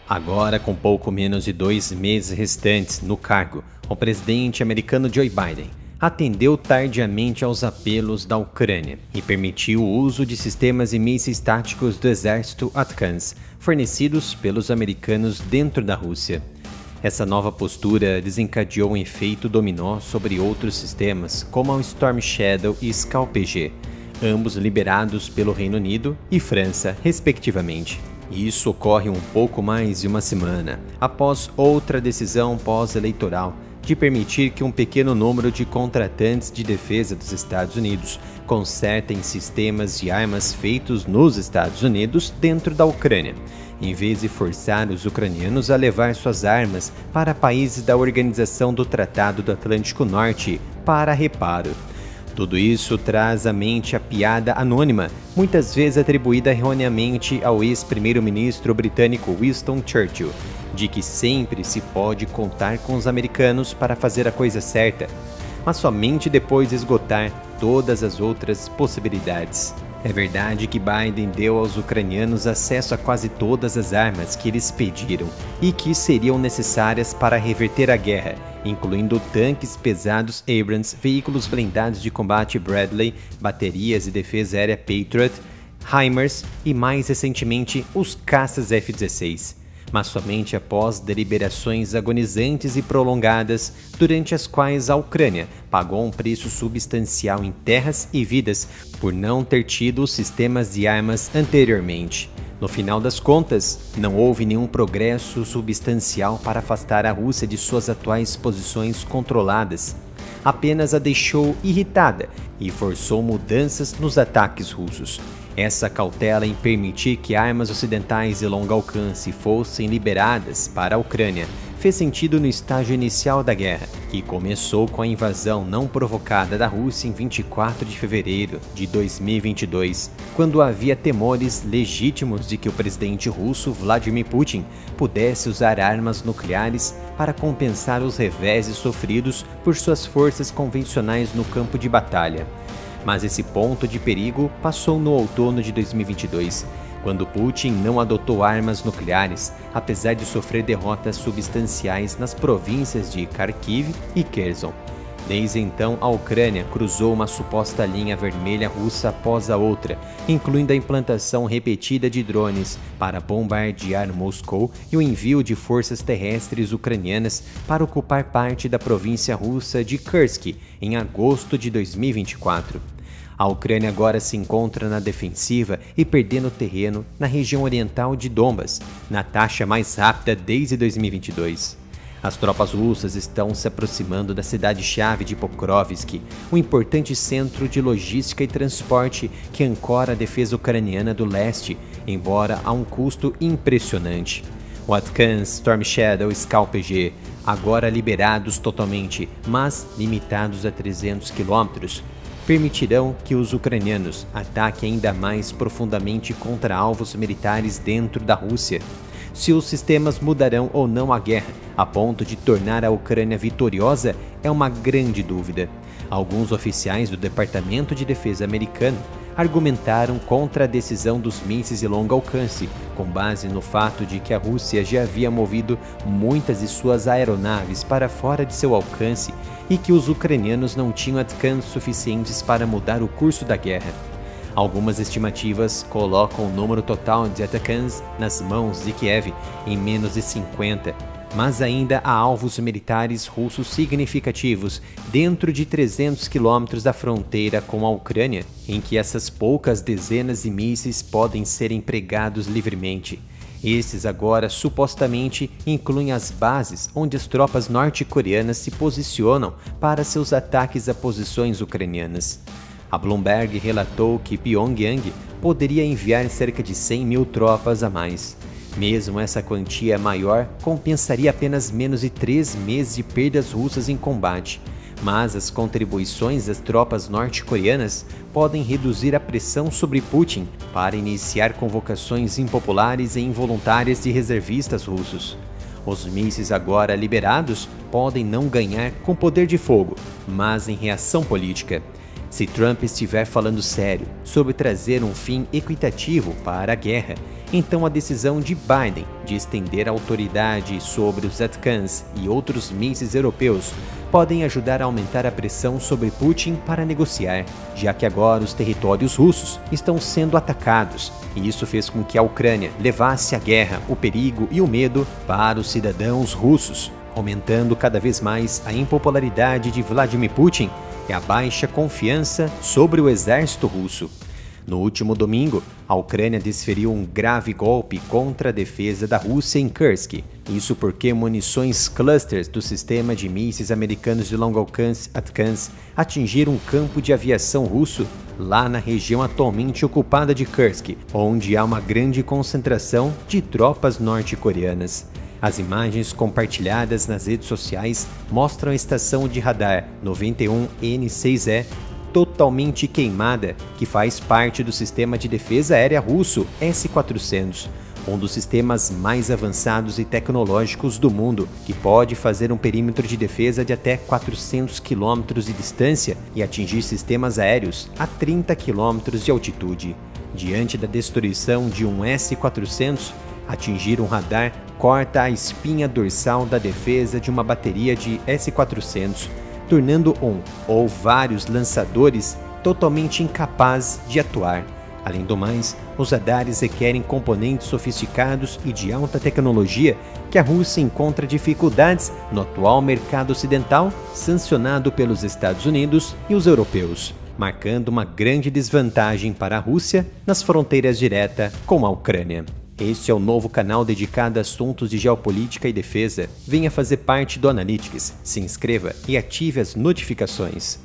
Agora, com pouco menos de 2 meses restantes no cargo, o presidente americano Joe Biden atendeu tardiamente aos apelos da Ucrânia e permitiu o uso de sistemas e mísseis táticos do exército ATACMS, fornecidos pelos americanos dentro da Rússia. Essa nova postura desencadeou um efeito dominó sobre outros sistemas, como o Storm Shadow e Scalp-G, ambos liberados pelo Reino Unido e França, respectivamente. Isso ocorre um pouco mais de uma semana após outra decisão pós-eleitoral de permitir que um pequeno número de contratantes de defesa dos Estados Unidos consertem sistemas de armas feitos nos Estados Unidos dentro da Ucrânia, em vez de forçar os ucranianos a levar suas armas para países da Organização do Tratado do Atlântico Norte para reparo. Tudo isso traz à mente a piada anônima, muitas vezes atribuída erroneamente ao ex-primeiro-ministro britânico Winston Churchill, de que sempre se pode contar com os americanos para fazer a coisa certa, mas somente depois de esgotar todas as outras possibilidades. É verdade que Biden deu aos ucranianos acesso a quase todas as armas que eles pediram e que seriam necessárias para reverter a guerra, incluindo tanques pesados Abrams, veículos blindados de combate Bradley, baterias de defesa aérea Patriot, HIMARS e, mais recentemente, os caças F-16. Mas somente após deliberações agonizantes e prolongadas, durante as quais a Ucrânia pagou um preço substancial em terras e vidas por não ter tido os sistemas de armas anteriormente. No final das contas, não houve nenhum progresso substancial para afastar a Rússia de suas atuais posições controladas. Apenas a deixou irritada e forçou mudanças nos ataques russos. Essa cautela em permitir que armas ocidentais de longo alcance fossem liberadas para a Ucrânia fez sentido no estágio inicial da guerra, que começou com a invasão não provocada da Rússia em 24 de fevereiro de 2022, quando havia temores legítimos de que o presidente russo Vladimir Putin pudesse usar armas nucleares para compensar os reveses sofridos por suas forças convencionais no campo de batalha. Mas esse ponto de perigo passou no outono de 2022, quando Putin não adotou armas nucleares, apesar de sofrer derrotas substanciais nas províncias de Kharkiv e Kherson. Desde então, a Ucrânia cruzou uma suposta linha vermelha russa após a outra, incluindo a implantação repetida de drones para bombardear Moscou e o envio de forças terrestres ucranianas para ocupar parte da província russa de Kursk em agosto de 2024. A Ucrânia agora se encontra na defensiva e perdendo terreno na região oriental de Donbas, na taxa mais rápida desde 2022. As tropas russas estão se aproximando da cidade-chave de Pokrovsk, um importante centro de logística e transporte que ancora a defesa ucraniana do leste, embora a um custo impressionante. O ATACMS, Storm Shadow e Scalp-G, agora liberados totalmente, mas limitados a 300 km, permitirão que os ucranianos ataquem ainda mais profundamente contra alvos militares dentro da Rússia. Se os sistemas mudarão ou não a guerra, a ponto de tornar a Ucrânia vitoriosa, é uma grande dúvida. Alguns oficiais do Departamento de Defesa americano argumentaram contra a decisão dos mísseis de longo alcance, com base no fato de que a Rússia já havia movido muitas de suas aeronaves para fora de seu alcance e que os ucranianos não tinham ATACMS suficientes para mudar o curso da guerra. Algumas estimativas colocam o número total de ATACMS nas mãos de Kiev em menos de 50, mas ainda há alvos militares russos significativos dentro de 300 quilômetros da fronteira com a Ucrânia, em que essas poucas dezenas de mísseis podem ser empregados livremente. Estes agora supostamente incluem as bases onde as tropas norte-coreanas se posicionam para seus ataques a posições ucranianas. A Bloomberg relatou que Pyongyang poderia enviar cerca de 100 mil tropas a mais. Mesmo essa quantia maior compensaria apenas menos de 3 meses de perdas russas em combate, mas as contribuições das tropas norte-coreanas podem reduzir a pressão sobre Putin para iniciar convocações impopulares e involuntárias de reservistas russos. Os mísseis agora liberados podem não ganhar com poder de fogo, mas em reação política. Se Trump estiver falando sério sobre trazer um fim equitativo para a guerra, Então a decisão de Biden de estender a autoridade sobre os ATACMS e outros mísseis europeus podem ajudar a aumentar a pressão sobre Putin para negociar, já que agora os territórios russos estão sendo atacados, e isso fez com que a Ucrânia levasse a guerra, o perigo e o medo para os cidadãos russos, aumentando cada vez mais a impopularidade de Vladimir Putin e a baixa confiança sobre o exército russo. No último domingo, a Ucrânia desferiu um grave golpe contra a defesa da Rússia em Kursk. Isso porque munições clusters do sistema de mísseis americanos de longo alcance ATACMS atingiram um campo de aviação russo lá na região atualmente ocupada de Kursk, onde há uma grande concentração de tropas norte-coreanas. As imagens compartilhadas nas redes sociais mostram a estação de radar 91N6E totalmente queimada, que faz parte do sistema de defesa aérea russo S-400, um dos sistemas mais avançados e tecnológicos do mundo, que pode fazer um perímetro de defesa de até 400 km de distância e atingir sistemas aéreos a 30 km de altitude. Diante da destruição de um S-400, atingir um radar corta a espinha dorsal da defesa de uma bateria de S-400, tornando um ou vários lançadores totalmente incapazes de atuar. Além do mais, os radares requerem componentes sofisticados e de alta tecnologia que a Rússia encontra dificuldades no atual mercado ocidental, sancionado pelos Estados Unidos e os europeus, marcando uma grande desvantagem para a Rússia nas fronteiras diretas com a Ucrânia. Este é o novo canal dedicado a assuntos de geopolítica e defesa. Venha fazer parte do Analytics, se inscreva e ative as notificações.